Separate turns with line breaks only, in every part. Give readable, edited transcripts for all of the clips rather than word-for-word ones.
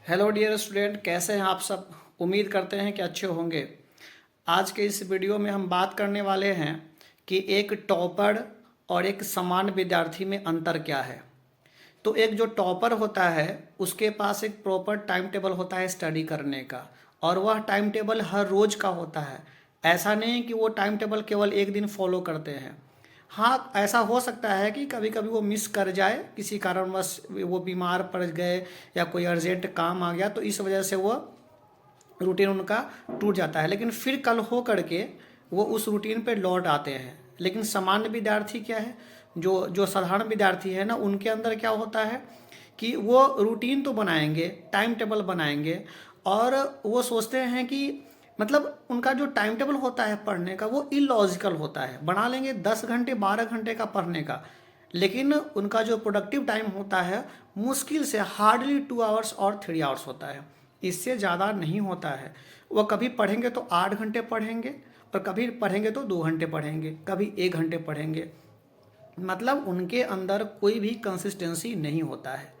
Hello dear student, कैसे हैं आप सब। उम्मीद करते हैं कि अच्छे होंगे। आज के इस वीडियो में हम बात करने वाले हैं कि एक टॉपर और एक सामान्य विद्यार्थी में अंतर क्या है। तो एक जो टॉपर होता है उसके पास एक प्रॉपर टाइम टेबल होता है स्टडी करने का, और वह टाइम टेबल हर रोज़ का होता है। ऐसा नहीं कि वो टाइम टेबल केवल एक दिन फॉलो करते हैं। हाँ, ऐसा हो सकता है कि कभी कभी वो मिस कर जाए, किसी कारणवश वो बीमार पड़ गए या कोई अर्जेंट काम आ गया, तो इस वजह से वो रूटीन उनका टूट जाता है, लेकिन फिर कल हो करके वो उस रूटीन पे लौट आते हैं। लेकिन सामान्य विद्यार्थी क्या है, जो जो साधारण विद्यार्थी है ना, उनके अंदर क्या होता है कि वो रूटीन तो बनाएंगे, टाइम टेबल बनाएंगे, और वो सोचते हैं कि मतलब उनका जो टाइम टेबल होता है पढ़ने का वो इलॉजिकल होता है। बना लेंगे 10 घंटे 12 घंटे का पढ़ने का, लेकिन उनका जो प्रोडक्टिव टाइम होता है मुश्किल से हार्डली 2 आवर्स और 3 आवर्स होता है। इससे ज़्यादा नहीं होता है। वह कभी पढ़ेंगे तो 8 घंटे पढ़ेंगे, और कभी पढ़ेंगे तो 2 घंटे पढ़ेंगे, कभी 1 घंटे पढ़ेंगे। मतलब उनके अंदर कोई भी कंसिस्टेंसी नहीं होता है।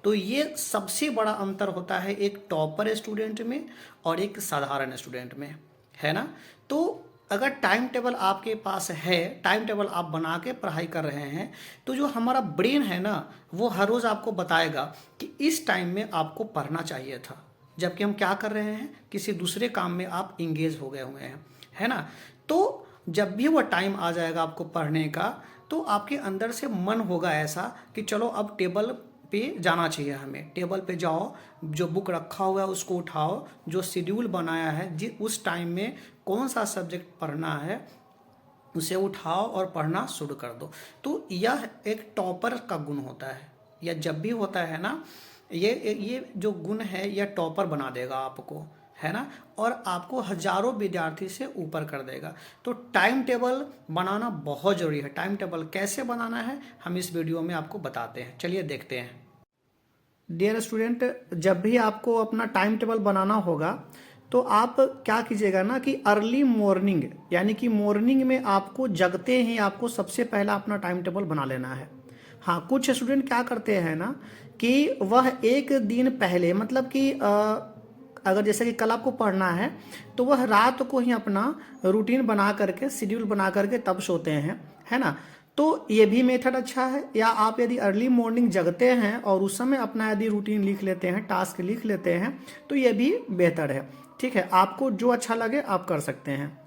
तो ये सबसे बड़ा अंतर होता है एक टॉपर स्टूडेंट में और एक साधारण स्टूडेंट में, है ना। तो अगर टाइम टेबल आपके पास है, टाइम टेबल आप बना के पढ़ाई कर रहे हैं, तो जो हमारा ब्रेन है ना, वो हर रोज़ आपको बताएगा कि इस टाइम में आपको पढ़ना चाहिए था, जबकि हम क्या कर रहे हैं, किसी दूसरे काम में आप इंगेज हो गए हुए हैं, है ना। तो जब भी वो टाइम आ जाएगा आपको पढ़ने का, तो आपके अंदर से मन होगा ऐसा कि चलो अब टेबल पे जाना चाहिए, हमें टेबल पे जाओ, जो बुक रखा हुआ है उसको उठाओ, जो शेड्यूल बनाया है उस टाइम में कौन सा सब्जेक्ट पढ़ना है उसे उठाओ और पढ़ना शुरू कर दो। तो यह एक टॉपर का गुण होता है, या जब भी होता है ना, ये जो गुण है यह टॉपर बना देगा आपको, है ना, और आपको हजारों विद्यार्थी से ऊपर कर देगा। तो टाइम टेबल बनाना बहुत ज़रूरी है। टाइम टेबल कैसे बनाना है हम इस वीडियो में आपको बताते हैं, चलिए देखते हैं। डियर स्टूडेंट, जब भी आपको अपना टाइम टेबल बनाना होगा तो आप क्या कीजिएगा ना कि अर्ली मॉर्निंग, यानी कि मॉर्निंग में आपको जगते ही आपको सबसे पहला अपना टाइम टेबल बना लेना है। हाँ, कुछ स्टूडेंट क्या करते हैं ना कि वह एक दिन पहले, मतलब कि अगर जैसे कि कल आपको पढ़ना है तो वह रात को ही अपना रूटीन बना करके, शेड्यूल बना करके तब सोते हैं, है ना। तो ये भी मेथड अच्छा है। या आप यदि अर्ली मॉर्निंग जगते हैं और उस समय अपना यदि रूटीन लिख लेते हैं, टास्क लिख लेते हैं, तो ये भी बेहतर है। ठीक है, आपको जो अच्छा लगे आप कर सकते हैं।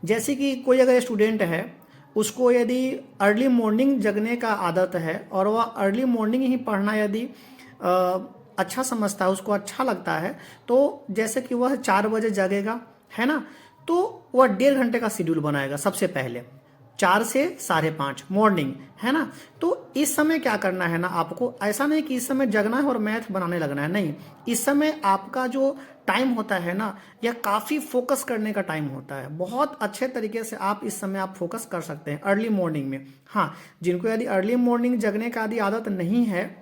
जैसे कि कोई अगर स्टूडेंट है, उसको यदि अर्ली मॉर्निंग जगने का आदत है और वह अर्ली मॉर्निंग ही पढ़ना यदि अच्छा समझता है, उसको अच्छा लगता है, तो जैसे कि वह 4 बजे जगेगा, है ना, तो वह 1.5 घंटे का शेड्यूल बनाएगा सबसे पहले, 4 से 5:30 मॉर्निंग, है ना। तो इस समय क्या करना है ना, आपको ऐसा नहीं कि इस समय जगना है और मैथ बनाने लगना है, नहीं। इस समय आपका जो टाइम होता है ना, यह काफ़ी फोकस करने का टाइम होता है। बहुत अच्छे तरीके से आप इस समय आप फोकस कर सकते हैं अर्ली मॉर्निंग में। हाँ, जिनको यदि अर्ली मॉर्निंग जगने का यदि आदत नहीं है,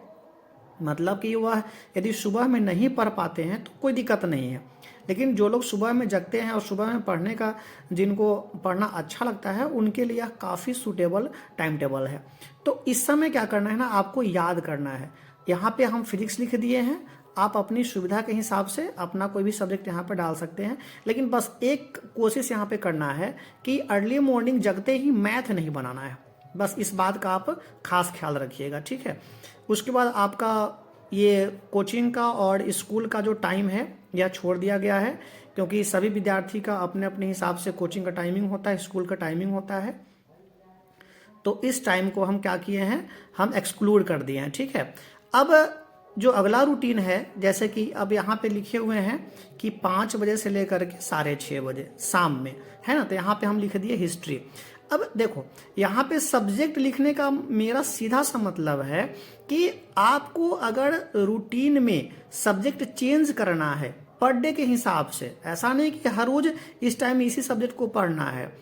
मतलब कि वह यदि सुबह में नहीं पढ़ पाते हैं, तो कोई दिक्कत नहीं है। लेकिन जो लोग सुबह में जगते हैं और सुबह में पढ़ने का, जिनको पढ़ना अच्छा लगता है, उनके लिए काफ़ी सूटेबल टाइम टेबल है। तो इस समय क्या करना है ना, आपको याद करना है। यहाँ पे हम फिजिक्स लिख दिए हैं, आप अपनी सुविधा के हिसाब से अपना कोई भी सब्जेक्ट यहाँ पर डाल सकते हैं, लेकिन बस एक कोशिश यहाँ पे करना है कि अर्ली मॉर्निंग जगते ही मैथ नहीं बनाना है। बस इस बात का आप खास ख्याल रखिएगा, ठीक है। उसके बाद आपका ये कोचिंग का और स्कूल का जो टाइम है यह छोड़ दिया गया है, क्योंकि सभी विद्यार्थी का अपने अपने हिसाब से कोचिंग का टाइमिंग होता है, स्कूल का टाइमिंग होता है। तो इस टाइम को हम क्या किए हैं, हम एक्सक्लूड कर दिए हैं, ठीक है। अब जो अगला रूटीन है, जैसे कि अब यहाँ पे लिखे हुए हैं कि 5 बजे से लेकर के 6:30 बजे शाम में, है ना, तो यहाँ पे हम लिख दिए हिस्ट्री। अब देखो, यहाँ पे सब्जेक्ट लिखने का मेरा सीधा सा मतलब है कि आपको अगर रूटीन में सब्जेक्ट चेंज करना है पर डे के हिसाब से, ऐसा नहीं कि हर रोज इस टाइम इसी सब्जेक्ट को पढ़ना है।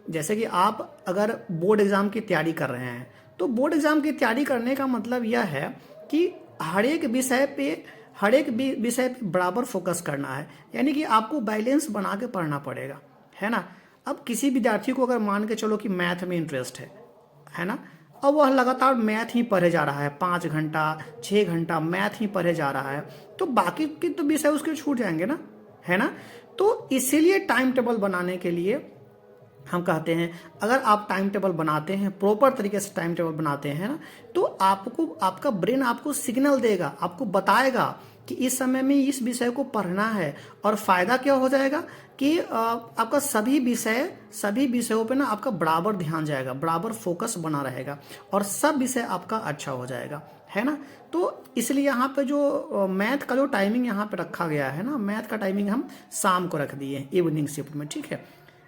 जैसे कि आप अगर बोर्ड एग्जाम की तैयारी कर रहे हैं, तो बोर्ड एग्जाम की तैयारी करने का मतलब यह है कि हर एक विषय पे बराबर फोकस करना है, यानी कि आपको बैलेंस बना के पढ़ना पड़ेगा, है ना। अब किसी विद्यार्थी को अगर मान के चलो कि मैथ में इंटरेस्ट है ना, और वह लगातार मैथ ही पढ़े जा रहा है, 5 घंटा 6 घंटा मैथ ही पढ़े जा रहा है, तो बाकी के तो विषय उसके छूट जाएंगे ना, है ना। तो इसीलिए टाइम टेबल बनाने के लिए हम कहते हैं, अगर आप टाइम टेबल बनाते हैं, प्रॉपर तरीके से टाइम टेबल बनाते हैं ना, तो आपको आपका ब्रेन आपको सिग्नल देगा, आपको बताएगा कि इस समय में इस विषय को पढ़ना है। और फायदा क्या हो जाएगा कि आपका सभी विषयों पे ना आपका बराबर ध्यान जाएगा, बराबर फोकस बना रहेगा और सब विषय आपका अच्छा हो जाएगा, है ना। तो इसलिए यहाँ पे जो मैथ का जो टाइमिंग यहाँ पे रखा गया है ना, मैथ का टाइमिंग हम शाम को रख दिए इवनिंग शिफ्ट में, ठीक है।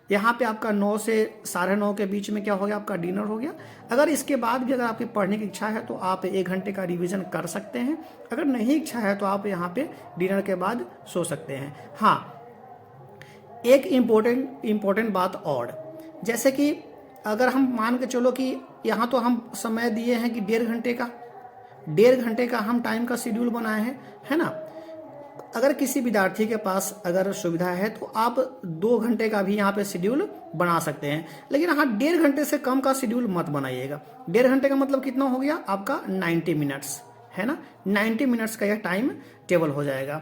यहाँ पे आपका 9 से 9:30 के बीच में क्या हो गया, आपका डिनर हो गया। अगर इसके बाद भी अगर आपकी पढ़ने की इच्छा है तो आप 1 घंटे का रिवीजन कर सकते हैं। अगर नहीं इच्छा है तो आप यहाँ पे डिनर के बाद सो सकते हैं। हाँ, एक इम्पोर्टेंट बात और, जैसे कि अगर हम मान के चलो कि यहाँ तो हम समय दिए हैं कि 1.5 घंटे का हम टाइम का शेड्यूल बनाए हैं, है ना। अगर किसी विद्यार्थी के पास अगर सुविधा है तो आप 2 घंटे का भी यहाँ पे शेड्यूल बना सकते हैं, लेकिन हाँ 1.5 घंटे से कम का शेड्यूल मत बनाइएगा। 1.5 घंटे का मतलब कितना हो गया आपका 90 मिनट्स, है ना। 90 मिनट्स का यह टाइम टेबल हो जाएगा।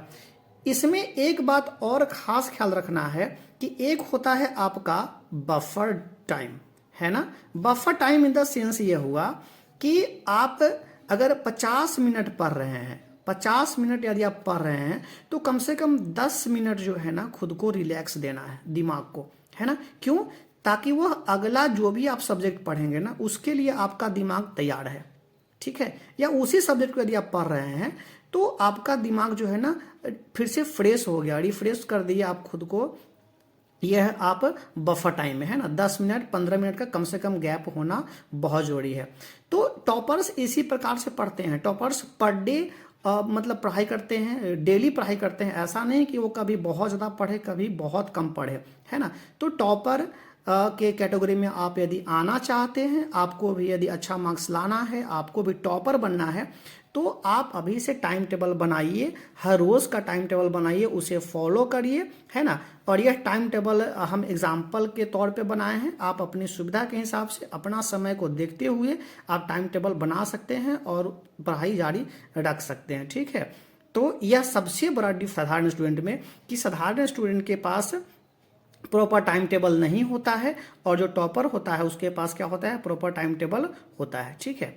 इसमें एक बात और खास ख्याल रखना है कि एक होता है आपका बफर टाइम, है ना। Buffer time in the sense ये हुआ कि आप अगर 50 मिनट पढ़ रहे हैं, 50 मिनट यदि आप पढ़ रहे हैं तो कम से कम 10 मिनट जो है ना खुद को रिलैक्स देना है, दिमाग को, है ना। क्यों? ताकि वह अगला जो भी आप सब्जेक्ट पढ़ेंगे ना उसके लिए आपका दिमाग तैयार है, ठीक है। या उसी सब्जेक्ट को यदि आप पढ़ रहे हैं तो आपका दिमाग जो है ना फिर से फ्रेश हो गया, रिफ्रेश कर दिए आप खुद को। यह आप बफर टाइम में, है ना, 10 मिनट 15 मिनट का कम से कम गैप होना बहुत जरूरी है। तो टॉपर्स इसी प्रकार से पढ़ते हैं। टॉपर्स पर डे मतलब पढ़ाई करते हैं, डेली पढ़ाई करते हैं। ऐसा नहीं कि वो कभी बहुत ज़्यादा पढ़े कभी बहुत कम पढ़े, है ना। तो टॉपर के कैटेगरी में आप यदि आना चाहते हैं, आपको भी यदि अच्छा मार्क्स लाना है, आपको भी टॉपर बनना है, तो आप अभी से टाइम टेबल बनाइए, हर रोज़ का टाइम टेबल बनाइए, उसे फॉलो करिए, है ना। और यह टाइम टेबल हम एग्जाम्पल के तौर पे बनाए हैं। आप अपनी सुविधा के हिसाब से अपना समय को देखते हुए आप टाइम टेबल बना सकते हैं और पढ़ाई जारी रख सकते हैं, ठीक है। तो यह सबसे बड़ा डिफ साधारण स्टूडेंट में कि साधारण स्टूडेंट के पास प्रॉपर टाइम टेबल नहीं होता है और जो टॉपर होता है उसके पास क्या होता है, प्रॉपर टाइम टेबल होता है, ठीक है।